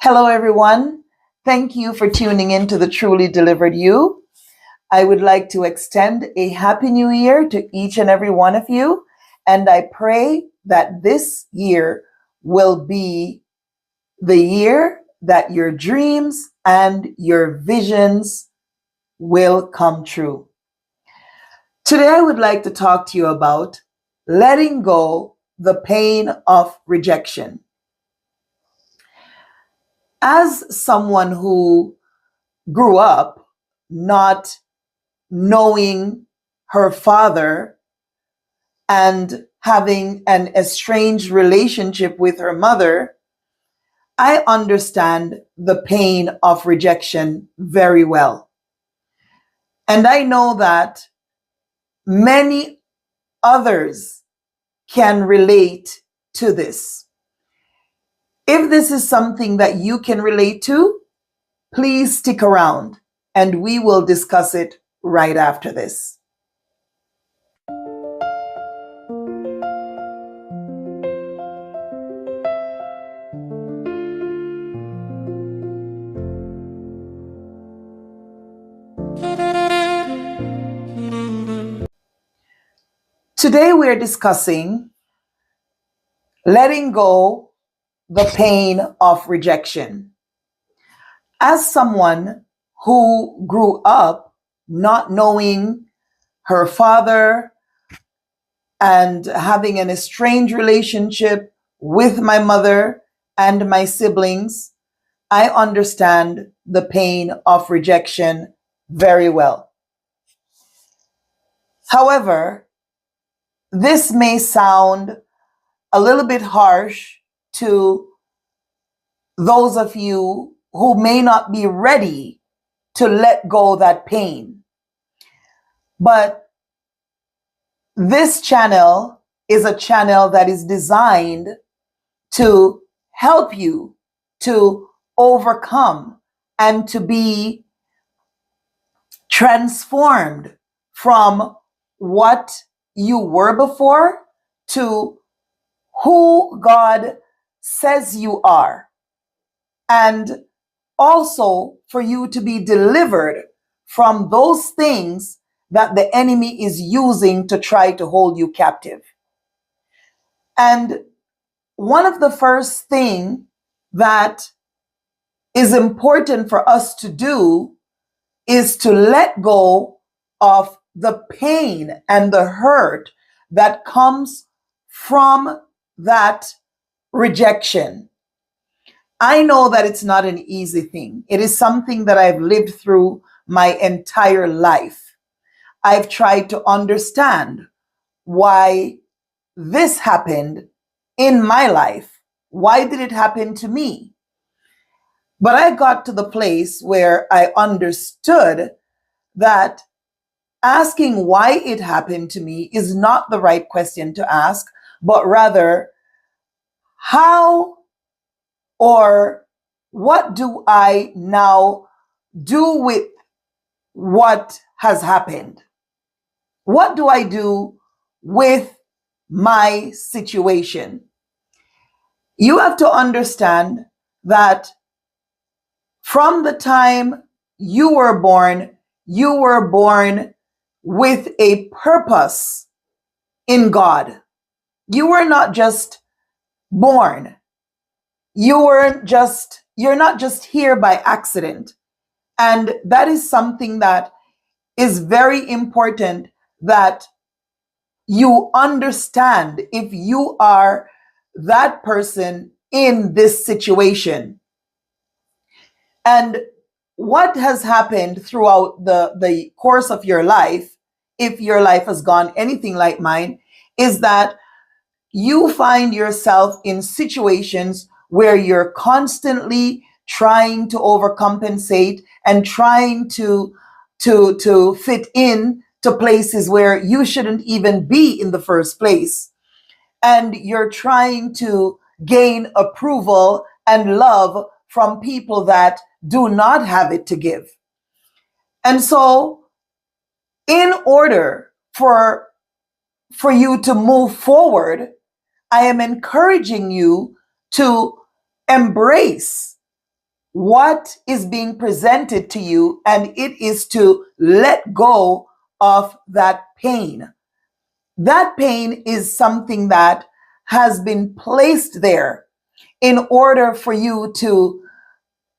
Hello, everyone. Thank you for tuning in to the Truly Delivered You. I would like to extend a Happy New Year to each and every one of you. And I pray that this year will be the year that your dreams and your visions will come true. Today, I would like to talk to you about letting go the pain of rejection. As someone who grew up not knowing her father and having an estranged relationship with her mother, I understand the pain of rejection very well. And I know that many others can relate to this. If this is something that you can relate to, please stick around and we will discuss it right after this. Today we're discussing letting go the pain of rejection. As someone who grew up not knowing her father and having an estranged relationship with my mother and my siblings, I understand the pain of rejection very well. However, this may sound a little bit harsh to those of you who may not be ready to let go that pain. But this channel is a channel that is designed to help you to overcome and to be transformed from what you were before to who God says you are. And also for you to be delivered from those things that the enemy is using to try to hold you captive. And one of the first things that is important for us to do is to let go of the pain and the hurt that comes from that rejection. I know that it's not an easy thing. It is something that I've lived through my entire life. I've tried to understand why this happened in my life. Why did it happen to me? But I got to the place where I understood that asking why it happened to me is not the right question to ask, but rather, how or what do I now do with what has happened? What do I do with my situation? You have to understand that from the time you were born with a purpose in God. You were not just born. You're not just here by accident. And that is something that is very important that you understand if you are that person in this situation. And what has happened throughout the course of your life, if your life has gone anything like mine, is that you find yourself in situations where you're constantly trying to overcompensate and trying to fit in to places where you shouldn't even be in the first place. And you're trying to gain approval and love from people that do not have it to give. And so, in order for you to move forward, I am encouraging you to embrace what is being presented to you, and it is to let go of that pain. That pain is something that has been placed there in order for you to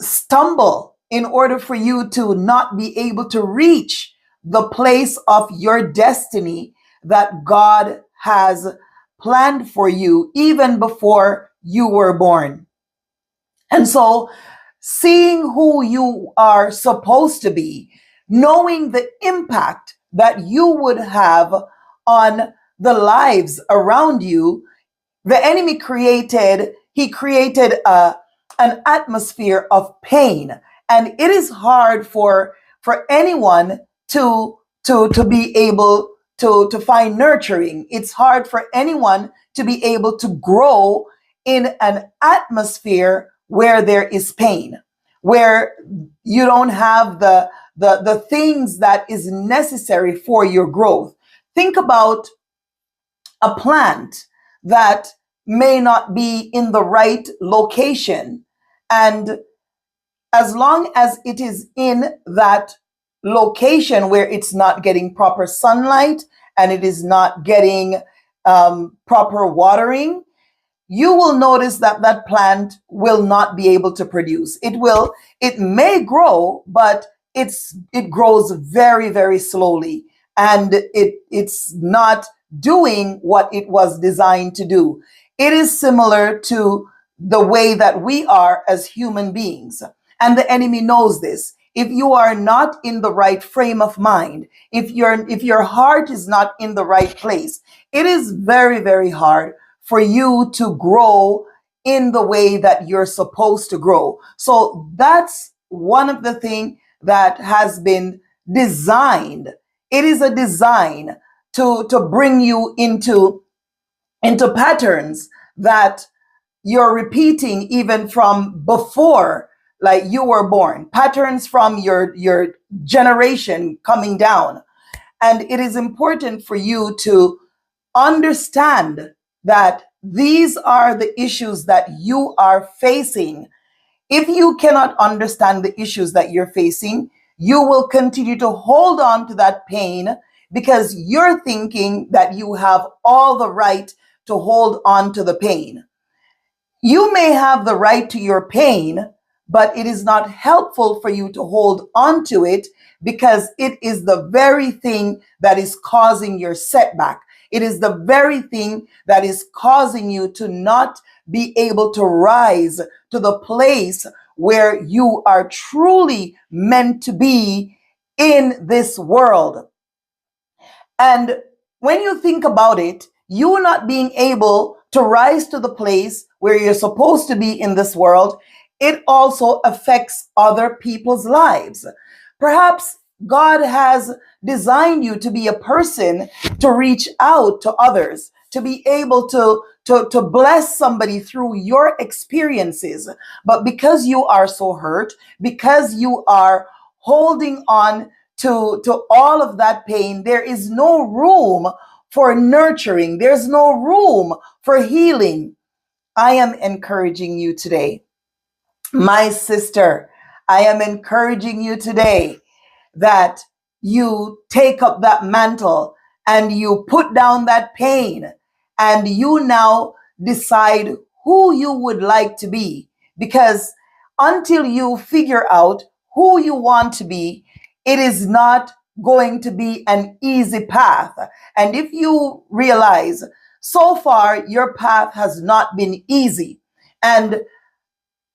stumble, in order for you to not be able to reach the place of your destiny that God has planned for you even before you were born. And so, seeing who you are supposed to be, knowing the impact that you would have on the lives around you, the enemy created an atmosphere of pain. And it is hard for anyone to be able to find nurturing. It's hard for anyone to be able to grow in an atmosphere where there is pain, where you don't have the things that is necessary for your growth. Think about a plant that may not be in the right location. And as long as it is in that location where it's not getting proper sunlight and it is not getting proper watering, you will notice that that plant will not be able to produce. It may grow, but it grows very, very slowly, and it's not doing what it was designed to do. It is similar to the way that we are as human beings. And the enemy knows this. If you are not in the right frame of mind, if your heart is not in the right place, it is very, very hard for you to grow in the way that you're supposed to grow. So that's one of the things that has been designed. It is a design to bring you into patterns that you're repeating even from before, like you were born, patterns from your generation coming down. And it is important for you to understand that these are the issues that you are facing. If you cannot understand the issues that you're facing, you will continue to hold on to that pain because you're thinking that you have all the right to hold on to the pain. You may have the right to your pain, but it is not helpful for you to hold on to it because it is the very thing that is causing your setback. It is the very thing that is causing you to not be able to rise to the place where you are truly meant to be in this world. And when you think about it, you not being able to rise to the place where you're supposed to be in this world, it also affects other people's lives. Perhaps God has designed you to be a person to reach out to others, to be able to bless somebody through your experiences. But because you are so hurt, because you are holding on to all of that pain, there is no room for nurturing. There's no room for healing. I am encouraging you today, my sister. I am encouraging you today that you take up that mantle and you put down that pain and you now decide who you would like to be. Because until you figure out who you want to be, it is not going to be an easy path. And if you realize so far your path has not been easy, and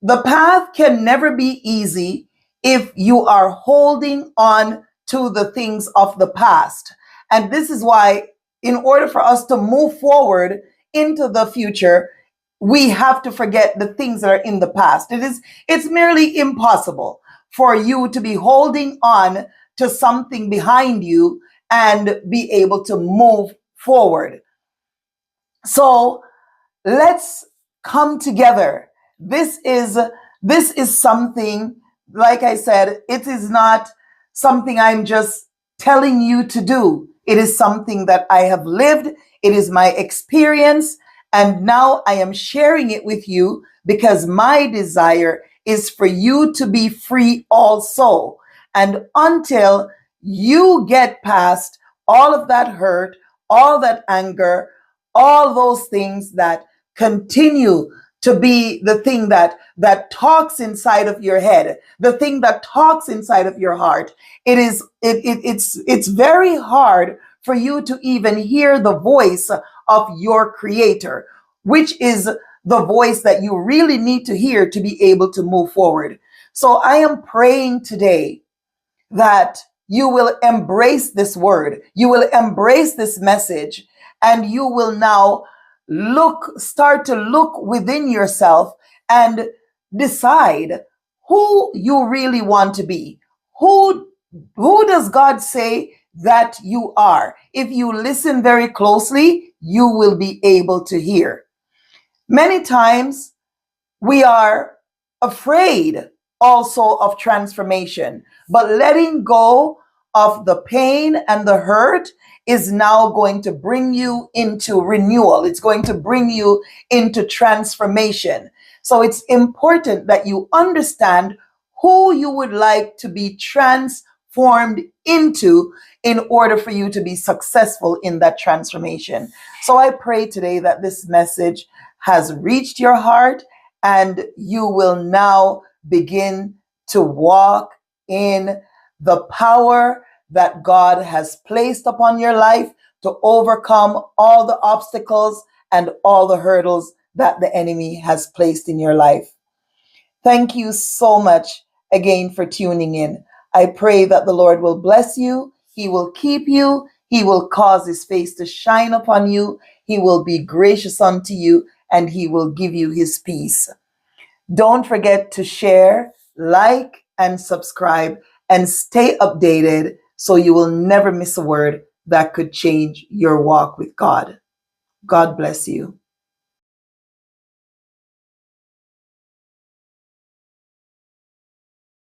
the path can never be easy if you are holding on to the things of the past. And this is why, in order for us to move forward into the future, we have to forget the things that are in the past. It's merely impossible for you to be holding on to something behind you and be able to move forward. So let's come together. This is something, like I said, it is not something I'm just telling you to do. It is something that I have lived. It is my experience. And now I am sharing it with you because my desire is for you to be free also. And until you get past all of that hurt, all that anger, all those things that continue to be the thing that talks inside of your head, the thing that talks inside of your heart, it's very hard for you to even hear the voice of your creator, which is the voice that you really need to hear to be able to move forward. So I am praying today that you will embrace this word, you will embrace this message, and you will now start to look within yourself and decide who you really want to be. Who does God say that you are? If you listen very closely, you will be able to hear. Many times we are afraid also of transformation, but letting go of the pain and the hurt is now going to bring you into renewal. It's going to bring you into transformation. So it's important that you understand who you would like to be transformed into in order for you to be successful in that transformation. So I pray today that this message has reached your heart and you will now begin to walk in the power that God has placed upon your life to overcome all the obstacles and all the hurdles that the enemy has placed in your life. Thank you so much again for tuning in. I pray that the Lord will bless you. He will keep you. He will cause his face to shine upon you. He will be gracious unto you, and he will give you his peace. Don't forget to share, like, and subscribe, and stay updated so you will never miss a word that could change your walk with God. God bless you.